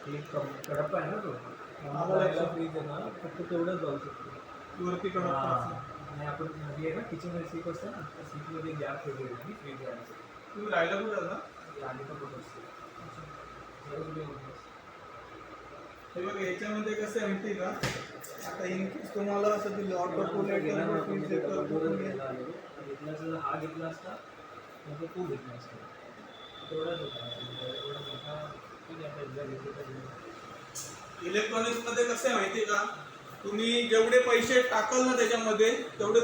कडप्पा आहे ना तो, आला फ्रीज आहे ना, फक्त तेवढंच जाऊ शकतो वरती कडप्पा असेल. आणि आपण मध्ये आहे ना किचनमध्ये सीट असतं ना, त्या सीटमध्ये गॅप ठेवलेली आणि फ्रीज आहे. तुम्ही राहायला कुठे आता? आणि पण होत असते हे बघा याच्यामध्ये कसं आहे माहिती का, आता इन केस तुम्हाला असं दिलं ऑटो कूलेट फ्रीज देतं घेतला हा घेतला असता मग तो खूप घेतला असता तेवढाच होता एवढा मोठा. ठीक आहे एकदा घेतलं तर इलेक्ट्रॉनिक्स मध्ये कसं आहे माहिती का, तुम्ही जेवढे पैसे टाकाल ना त्याच्यामध्ये तेवढे